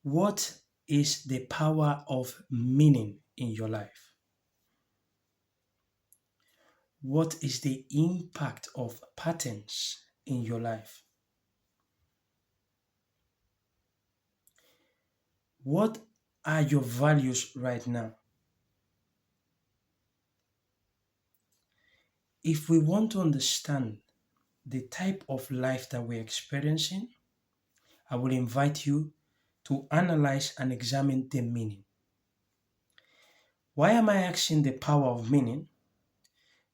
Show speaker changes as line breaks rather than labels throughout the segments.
What is the power of meaning in your life? What is the impact of patterns in your life? What are your values right now? If we want to understand the type of life that we're experiencing, I will invite you to analyze and examine the meaning. Why am I asking the power of meaning?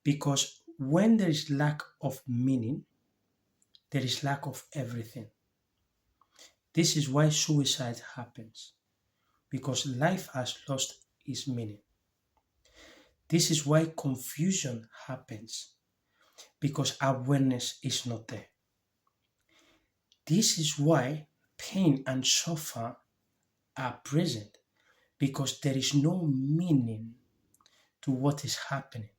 Because when there is lack of meaning, there is lack of everything. This is why suicide happens, because life has lost its meaning. This is why confusion happens, because awareness is not there. This is why pain and suffer are present, because there is no meaning to what is happening.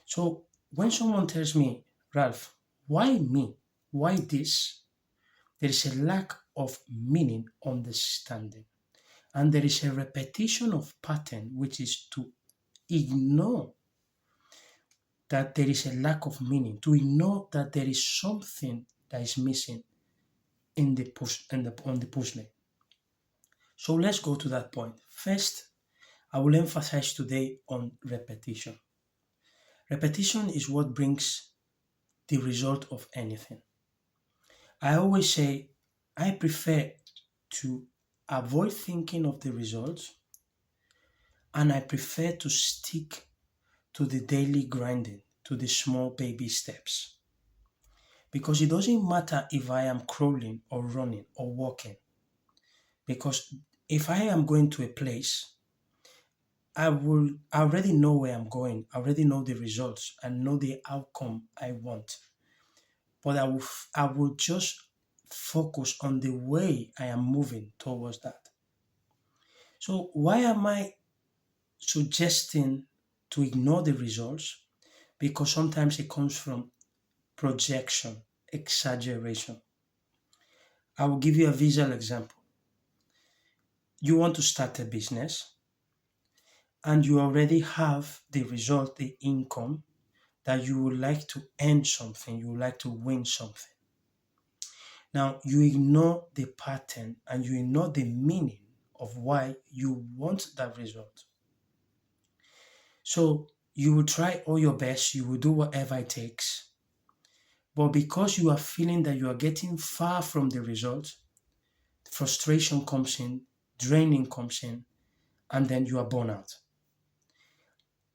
So when someone tells me, Ralph, why me? Why this? There is a lack of meaning, understanding. And there is a repetition of pattern, which is to ignore that there is a lack of meaning, to ignore that there is something that is missing in on the puzzle. So let's go to that point. First, I will emphasize today on repetition. Repetition is what brings the result of anything. I always say I prefer to avoid thinking of the results, and I prefer to stick to the daily grinding, to the small baby steps. Because it doesn't matter if I am crawling or running or walking. Because if I am going to a place, I already know where I'm going. I already know the results. I know the outcome I want. But I will just focus on the way I am moving towards that. So why am I suggesting to ignore the results? Because sometimes it comes from projection, exaggeration. I will give you a visual example. You want to start a business and you already have the result, the income that you would like to earn something, you would like to win something. Now, you ignore the pattern and you ignore the meaning of why you want that result. So, you will try all your best, you will do whatever it takes. But because you are feeling that you are getting far from the result, frustration comes in, draining comes in, and then you are burnt out.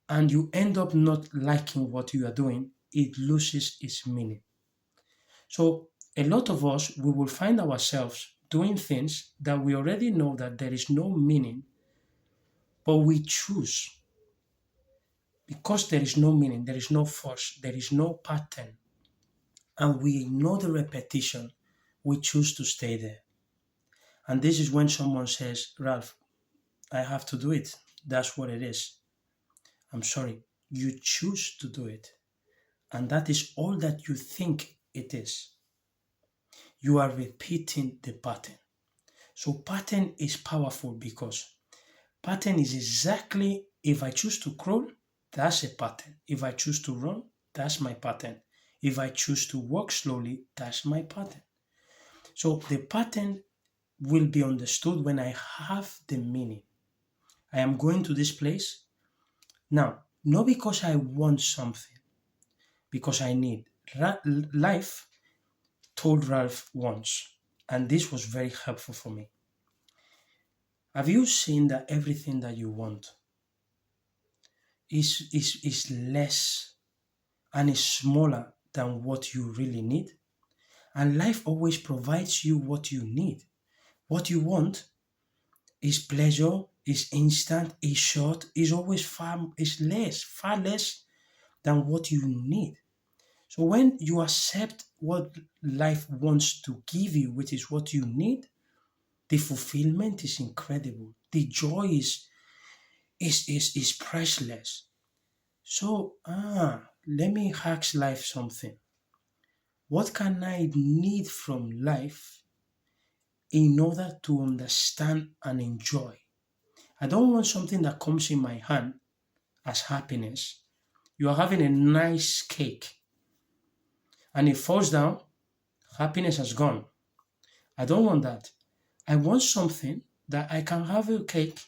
And you end up not liking what you are doing, it loses its meaning. So a lot of us, we will find ourselves doing things that we already know that there is no meaning, but we choose because there is no meaning, there is no force, there is no pattern, and we ignore the repetition, we choose to stay there. And this is when someone says, Ralph, I have to do it. That's what it is. I'm sorry. You choose to do it. And that is all that you think it is. You are repeating the pattern. So pattern is powerful because pattern is exactly, if I choose to crawl, that's a pattern. If I choose to run, that's my pattern. If I choose to walk slowly, that's my pattern. So the pattern will be understood when I have the meaning. I am going to this place now, not because I want something, because I need. Life told Ralph once, and this was very helpful for me. Have you seen that everything that you want is less and is smaller than what you really need? And life always provides you what you need. What you want is pleasure, is instant, is short, is always far less than what you need. So when you accept what life wants to give you, which is what you need, the fulfillment is incredible. The joy is priceless. So let me ask life something. What can I need from life in order to understand and enjoy. I don't want something that comes in my hand as happiness. You are having a nice cake and it falls down, happiness has gone. I don't want that. I want something that I can have a cake,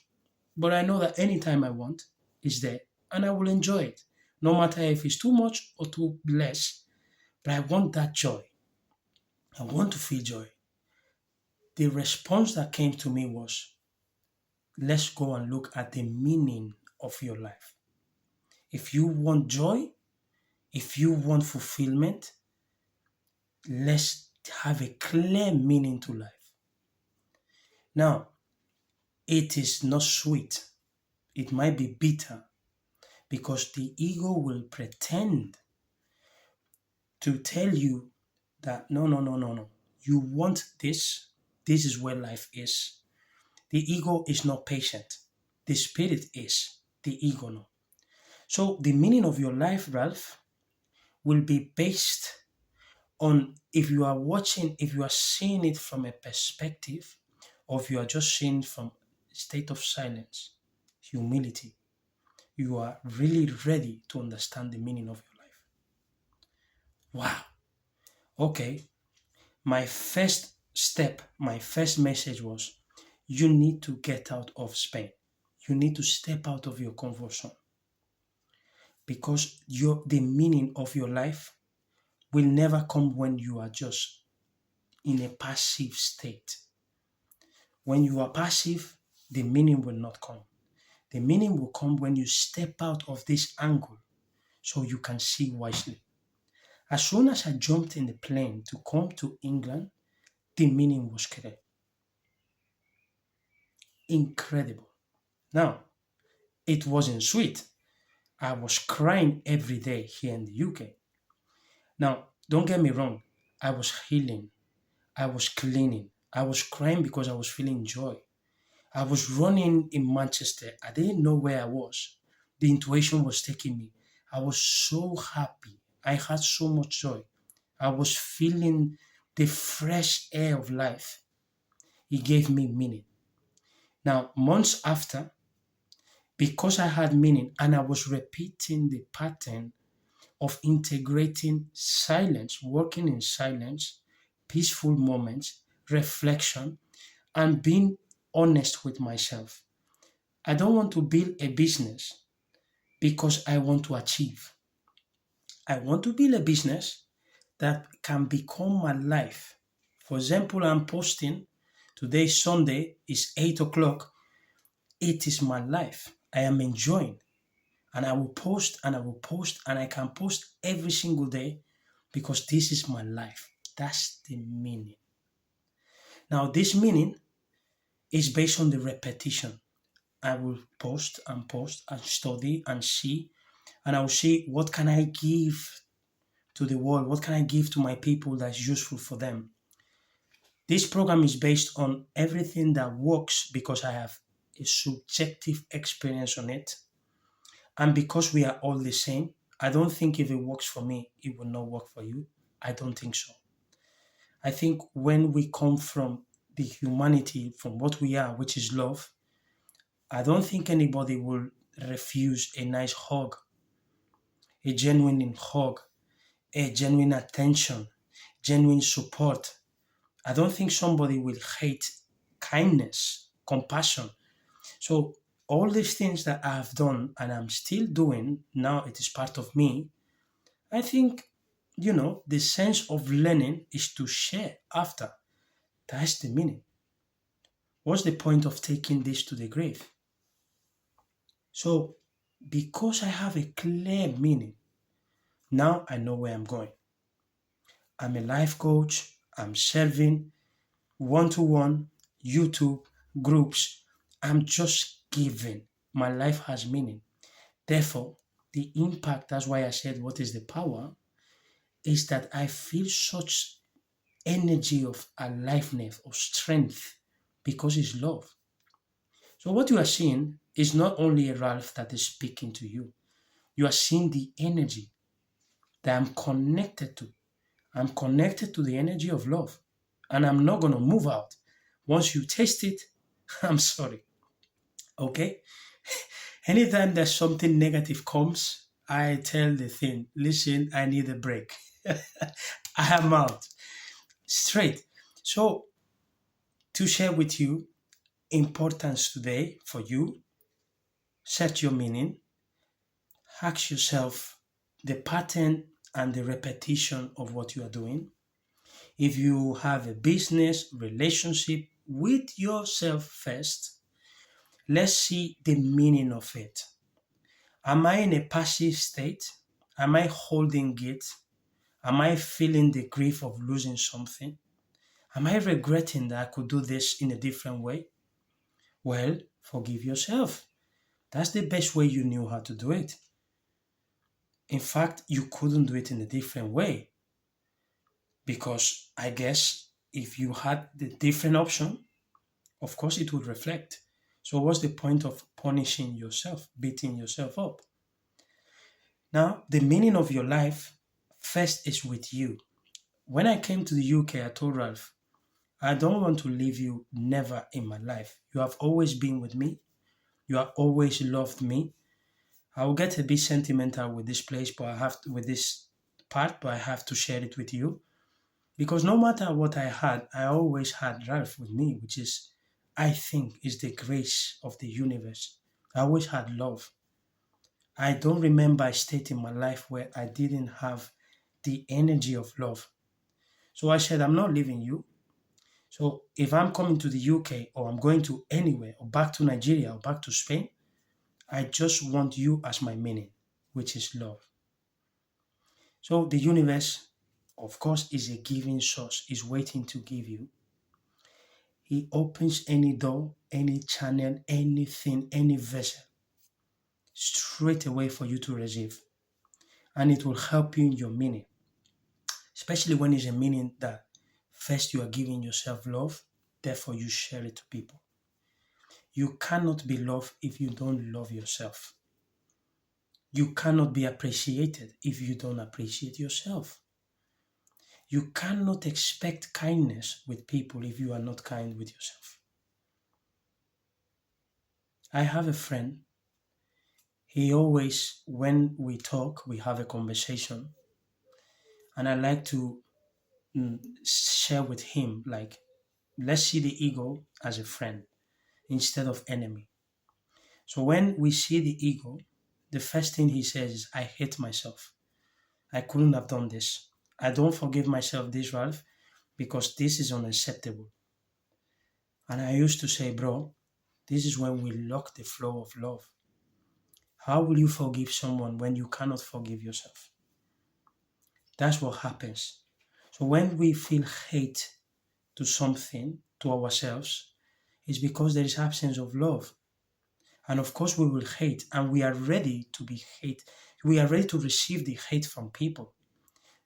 but I know that anytime I want, it's there and I will enjoy it. No matter if it's too much or too less, but I want that joy. I want to feel joy. The response that came to me was, let's go and look at the meaning of your life. If you want joy, if you want fulfillment, let's have a clear meaning to life. Now, it is not sweet. It might be bitter because the ego will pretend to tell you that no. You want this. This is where life is. The ego is not patient. The spirit is. The ego no. So the meaning of your life, Ralph, will be based on if you are watching, if you are seeing it from a perspective, or if you are just seeing it from a state of silence, humility. You are really ready to understand the meaning of your life. Wow. Okay. My first step, my first message was you need to get out of Spain. You need to step out of your comfort zone because the meaning of your life will never come when you are just in a passive state. When you are passive, the meaning will not come. The meaning will come when you step out of this angle so you can see wisely. As soon as I jumped in the plane to come to England, the meaning was clear. Incredible. Now, it wasn't sweet. I was crying every day here in the UK. Now, don't get me wrong, I was healing, I was cleaning, I was crying because I was feeling joy. I was running in Manchester. I didn't know where I was. The intuition was taking me. I was so happy. I had so much joy. I was feeling the fresh air of life. It gave me meaning. Now, months after, because I had meaning and I was repeating the pattern of integrating silence, working in silence, peaceful moments, reflection, and being honest with myself. I don't want to build a business because I want to achieve. I want to build a business that can become my life. For example, I'm posting, today Sunday is 8 o'clock. It is my life. I am enjoying. And I will post and I will post and I can post every single day because this is my life. That's the meaning. Now, this meaning is based on the repetition. I will post and study and see, and I will see what can I give to the world, what can I give to my people that's useful for them. This program is based on everything that works because I have a subjective experience on it. And because we are all the same, I don't think if it works for me, it will not work for you. I don't think so. I think when we come from the humanity, from what we are, which is love, I don't think anybody will refuse a nice hug, a genuine hug, a genuine attention, genuine support. I don't think somebody will hate kindness, compassion. So all these things that I have done and I'm still doing, now it is part of me. I think, the sense of learning is to share after. That's the meaning. What's the point of taking this to the grave? So, because I have a clear meaning, now I know where I'm going. I'm a life coach, I'm serving one-to-one, YouTube, groups. I'm just giving. My life has meaning. Therefore, the impact, that's why I said, what is the power? Is that I feel such energy of aliveness, of strength, because it's love. So what you are seeing is not only a Ralph that is speaking to you. You are seeing the energy that I'm connected to. I'm connected to the energy of love. And I'm not going to move out. Once you taste it, I'm sorry. Okay? Anytime that something negative comes, I tell the thing, listen, I need a break. I am out. Straight. So, to share with you, importance today for you, set your meaning, ask yourself the pattern and the repetition of what you are doing. If you have a business relationship with yourself first, let's see the meaning of it. Am I in a passive state? Am I holding it? Am I feeling the grief of losing something? Am I regretting that I could do this in a different way? Well, forgive yourself. That's the best way you knew how to do it. In fact, you couldn't do it in a different way because I guess if you had the different option, of course it would reflect. So what's the point of punishing yourself, beating yourself up? Now, the meaning of your life first is with you. When I came to the UK, I told Ralph, I don't want to leave you never in my life. You have always been with me. You have always loved me. I will get a bit sentimental with this place, but I have to, with this part, but I have to share it with you. Because no matter what I had, I always had Ralph with me, which is, I think, is the grace of the universe. I always had love. I don't remember a state in my life where I didn't have the energy of love. So I said, I'm not leaving you. So if I'm coming to the UK or I'm going to anywhere or back to Nigeria or back to Spain, I just want you as my meaning, which is love. So the universe, of course, is a giving source, is waiting to give you. He opens any door, any channel, anything, any vessel, straight away for you to receive. And it will help you in your meaning, especially when it's a meaning that first you are giving yourself love, therefore you share it to people. You cannot be loved if you don't love yourself. You cannot be appreciated if you don't appreciate yourself. You cannot expect kindness with people if you are not kind with yourself. I have a friend. He always, when we talk, we have a conversation. And I like to share with him, like, let's see the ego as a friend instead of enemy. So when we see the ego, the first thing he says is, I hate myself. I couldn't have done this. I don't forgive myself this, Ralph, because this is unacceptable. And I used to say, bro, this is when we lock the flow of love. How will you forgive someone when you cannot forgive yourself? That's what happens. So when we feel hate to something, to ourselves, it's because there is absence of love. And of course we will hate, and we are ready to be hate. We are ready to receive the hate from people.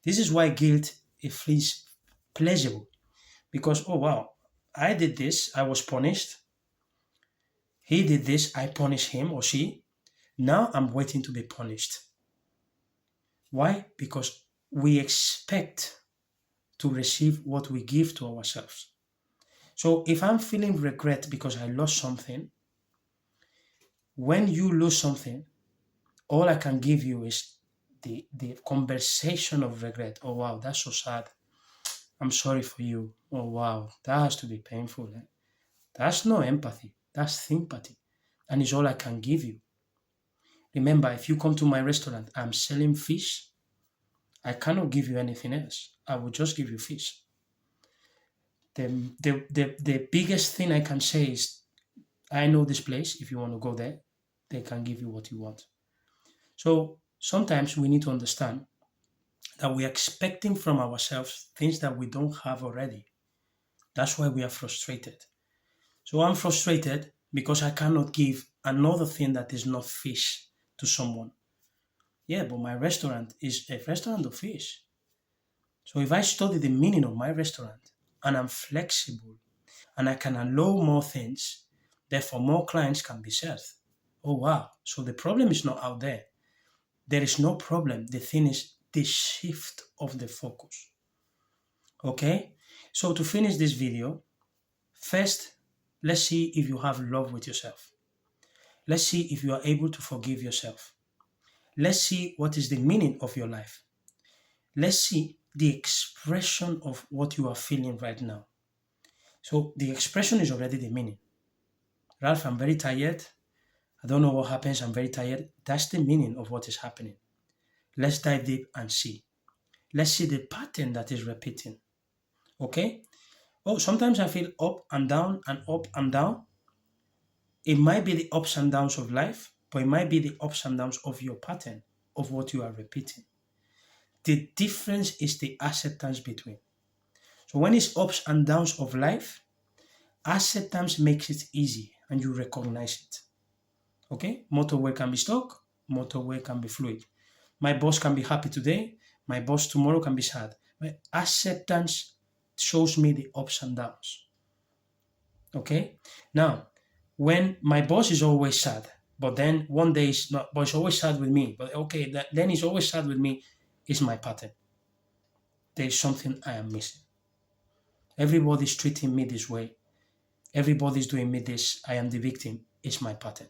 This is why guilt it feels pleasurable. Because, oh wow, I did this, I was punished. He did this, I punished him or she. Now I'm waiting to be punished. Why? Because we expect to receive what we give to ourselves. So if I'm feeling regret because I lost something, when you lose something, all I can give you is the conversation of regret. Oh wow, that's so sad. I'm sorry for you. Oh wow, that has to be painful. Eh? That's no empathy. That's sympathy. And it's all I can give you. Remember, if you come to my restaurant, I'm selling fish. I cannot give you anything else. I will just give you fish. The biggest thing I can say is, I know this place. If you want to go there, they can give you what you want. So sometimes we need to understand that we're expecting from ourselves things that we don't have already. That's why we are frustrated. So I'm frustrated because I cannot give another thing that is not fish to someone. Yeah, but my restaurant is a restaurant of fish. So if I study the meaning of my restaurant and I'm flexible and I can allow more things, therefore more clients can be served. Oh wow. So the problem is not out there. There is no problem. The thing is the shift of the focus. Okay? So to finish this video, First, let's see if you have love with yourself. Let's see if you are able to forgive yourself. Let's see what is the meaning of your life. Let's see the expression of what you are feeling right now. So the expression is already the meaning. Ralph, I'm very tired. I don't know what happens. I'm very tired. That's the meaning of what is happening. Let's dive deep and see. Let's see the pattern that is repeating. Okay? Oh, sometimes I feel up and down and up and down. It might be the ups and downs of life, but it might be the ups and downs of your pattern, of what you are repeating. The difference is the acceptance between. So when it's ups and downs of life, acceptance makes it easy and you recognize it. Okay? Motorway can be stuck, motorway can be fluid. My boss can be happy today, my boss tomorrow can be sad. But acceptance shows me the ups and downs. Okay? Now, when my boss is always sad, but then one day it's not, but it's always sad with me. But okay, then he's always sad with me, is my pattern. There is something I am missing. Everybody's treating me this way. Everybody's doing me this. I am the victim. It's my pattern.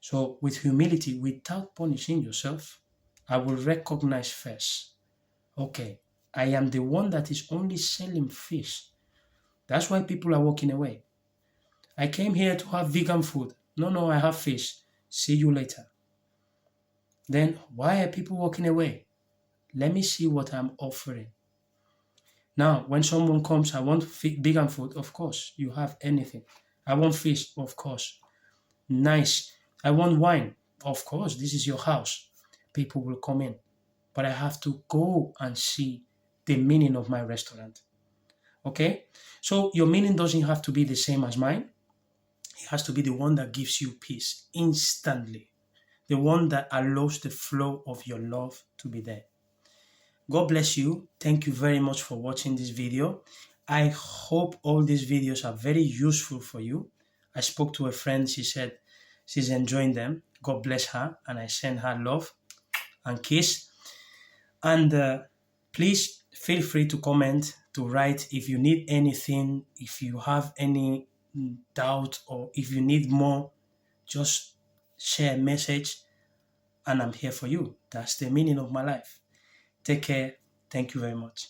So with humility, without punishing yourself, I will recognize first, okay, I am the one that is only selling fish. That's why people are walking away. I came here to have vegan food. No, I have fish. See you later. Then why are people walking away? Let me see what I'm offering. Now, when someone comes, I want vegan food, of course, you have anything. I want fish, of course. Nice. I want wine, of course, this is your house. People will come in. But I have to go and see the meaning of my restaurant. Okay? So your meaning doesn't have to be the same as mine. It has to be the one that gives you peace instantly. The one that allows the flow of your love to be there. God bless you. Thank you very much for watching this video. I hope all these videos are very useful for you. I spoke to a friend. She said she's enjoying them. God bless her. And I send her love and kiss. And please feel free to comment, to write if you need anything, if you have any doubt, or if you need more, just share a message and I'm here for you. That's the meaning of my life. Take care. Thank you very much.